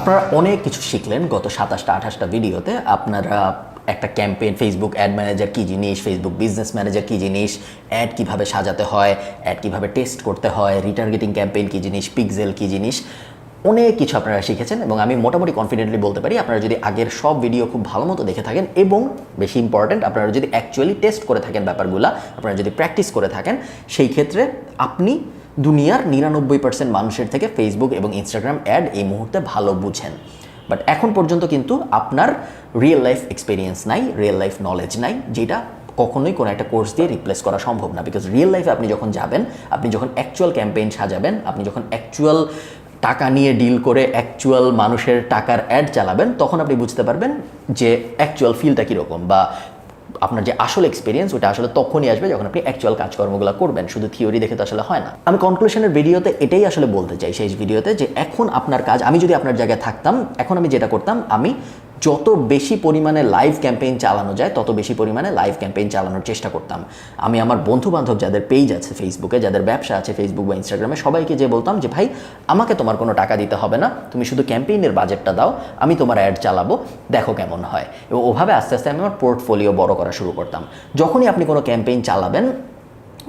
আপনারা অনেক কিছু শিখলেন গত 27টা 28টা ভিডিওতে। আপনারা একটা ক্যাম্পেইন, ফেসবুক অ্যাড ম্যানেজার কী জিনিস, ফেসবুক বিজনেস ম্যানেজার কী জিনিস, অ্যাড কীভাবে সাজাতে হয়, অ্যাড কীভাবে টেস্ট করতে হয়, রিটার্গেটিং ক্যাম্পেইন কী জিনিস, পিক্সেল কী জিনিস, অনেক কিছু আপনারা শিখেছেন। এবং আমি মোটামুটি কনফিডেন্টলি বলতে পারি আপনারা যদি আগের সব ভিডিও খুব ভালো মতো দেখে থাকেন এবং বেশি ইম্পর্ট্যান্ট আপনারা যদি অ্যাকচুয়ালি টেস্ট করে থাকেন ব্যাপারগুলো, আপনারা যদি প্র্যাকটিস করে থাকেন, সেই ক্ষেত্রে আপনি দুনিয়ার 99% মানুষের থেকে ফেসবুক এবং ইনস্টাগ্রাম অ্যাড এই মুহূর্তে ভালো বুঝেন। বাট এখন পর্যন্ত কিন্তু আপনার রিয়েল লাইফ এক্সপিরিয়েন্স নাই, রিয়েল লাইফ নলেজ নাই, যেটা কখনোই কোনো একটা কোর্স দিয়ে রিপ্লেস করা সম্ভব না। বিকজ রিয়েল লাইফে আপনি যখন যাবেন, আপনি যখন অ্যাকচুয়াল ক্যাম্পেইন সাজাবেন, আপনি যখন অ্যাকচুয়াল টাকা নিয়ে ডিল করে অ্যাকচুয়াল মানুষের টাকার অ্যাড চালাবেন, তখন আপনি বুঝতে পারবেন যে অ্যাকচুয়াল ফিলটা কীরকম, বা আপনার যে আসল এক্সপিরিয়েন্স ওটা আসলে তখনই আসবে যখন আপনি অ্যাকচুয়াল কাজকর্মগুলো করবেন। শুধু থিওরি দেখে তো আসলে হয় না। আমি কনক্লুশনের ভিডিওতে এটাই আসলে বলতে চাই, সেই ভিডিওতে, যে এখন আপনার কাজ, আমি যদি আপনার জায়গায় থাকতাম, এখন আমি যেটা করতাম, আমি যত বেশি পরিমাণে লাইভ ক্যাম্পেইন চালানো যায় তত বেশি পরিমাণে লাইভ ক্যাম্পেইন চালানোর চেষ্টা করতাম। আমি আমার বন্ধু বান্ধব যাদের পেজ আছে ফেসবুকে, যাদের ব্যবসা আছে ফেসবুক বা ইনস্টাগ্রামে, সবাইকে যে বলতাম যে ভাই আমাকে তোমার কোনো টাকা দিতে হবে না, তুমি শুধু ক্যাম্পেইনের বাজেটটা দাও, আমি তোমার অ্যাড চালাবো, দেখো কেমন হয়। এবং ওভাবে আস্তে আস্তে আমি আমার পোর্টফোলিও বড় করা শুরু করতাম। যখনই আপনি কোনো ক্যাম্পেইন চালাবেন,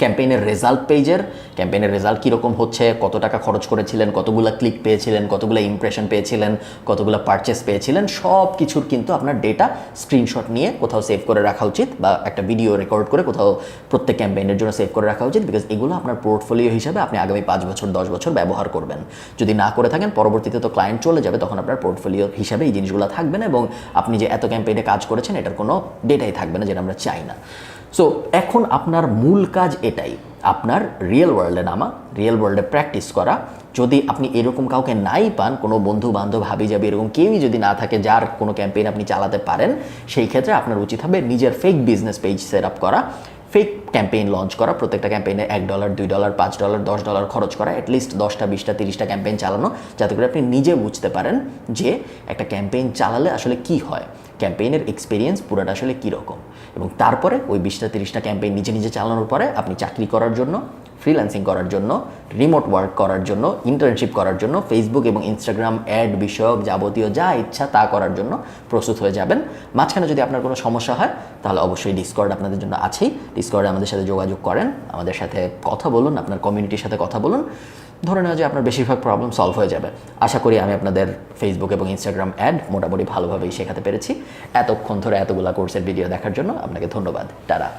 ক্যাম্পেইনের রেজাল্ট পেজের, ক্যাম্পেইনের রেজাল্ট কীরকম হচ্ছে, কত টাকা খরচ করেছিলেন, কতগুলো ক্লিক পেয়েছিলেন, কতগুলো ইমপ্রেশন পেয়েছিলেন, কতগুলো পারচেস পেয়েছিলেন, সব কিছুর কিন্তু আপনার ডেটা স্ক্রিনশট নিয়ে কোথাও সেভ করে রাখা উচিত, বা একটা ভিডিও রেকর্ড করে কোথাও প্রত্যেক ক্যাম্পেইনের জন্য সেভ করে রাখা উচিত। বিকজ এগুলো আপনার পোর্টফোলিও হিসাবে আপনি আগামী 5 বছর 10 বছর ব্যবহার করবেন। যদি না করে থাকেন, পরবর্তীতে তো ক্লায়েন্ট চলে যাবে, তখন আপনার পোর্টফোলিও হিসাবে এই জিনিসগুলো থাকবে না, এবং আপনি যে এত ক্যাম্পেইনে কাজ করেছেন এটার কোনো ডেটাই থাকবে না, যেটা আমরা চাই না। সো এখন আপনার মূল কাজ এটাই, আপনার রিয়েল ওয়ার্ল্ডে নামা, রিয়েল ওয়ার্ল্ডে প্র্যাকটিস করা। যদি আপনি এরকম কাউকে নাই পান, কোনো বন্ধু বান্ধব হাবি যাবি এরকম কেউই যদি না থাকে যার কোনো ক্যাম্পেইন আপনি চালাতে পারেন, সেই ক্ষেত্রে আপনার উচিত হবে নিজের fake business page set up করা, ফেক ক্যাম্পেইন লঞ্চ করা, প্রত্যেকটা ক্যাম্পেইনে $1, $2, $5, $10 খরচ করা, অ্যাটলিস্ট 10টা 20টা 30টা ক্যাম্পেইন চালানো, যাতে করে আপনি নিজে বুঝতে পারেন যে একটা ক্যাম্পেইন চালালে আসলে কি হয়, ক্যাম্পেইনের এক্সপিরিয়েন্স পুরোটা আসলে কীরকম। এবং তারপরে ওই 20টা 30টা ক্যাম্পেইন নিজে নিজে চালানোর পরে আপনি চাকরি করার জন্য, ফ্রিল্যান্সিং করার জন্য, রিমোট ওয়ার্ক করার জন্য, ইন্টার্নশিপ করার জন্য, ফেসবুক এবং ইনস্টাগ্রাম অ্যাড বিষয়ক যাবতীয় যা ইচ্ছা তা করার জন্য প্রস্তুত হয়ে যাবেন। মাঝখানে যদি আপনার কোনো সমস্যা হয়, তাহলে অবশ্যই ডিসকর্ড আপনাদের জন্য আছেই। ডিসকর্ডে আমাদের সাথে যোগাযোগ করেন, আমাদের সাথে কথা বলুন, আপনার কমিউনিটির সাথে কথা বলুন, ধরে নেওয়া যে আপনার বেশিরভাগ প্রবলেম সলভ হয়ে যাবে। আশা করি আমি আপনাদের ফেসবুক এবং ইনস্টাগ্রাম অ্যাড মোটামুটি ভালোভাবেই শেখাতে পেরেছি। এতক্ষণ ধরে এতগুলা কোর্সের ভিডিও দেখার জন্য আপনাকে ধন্যবাদ। টাটা।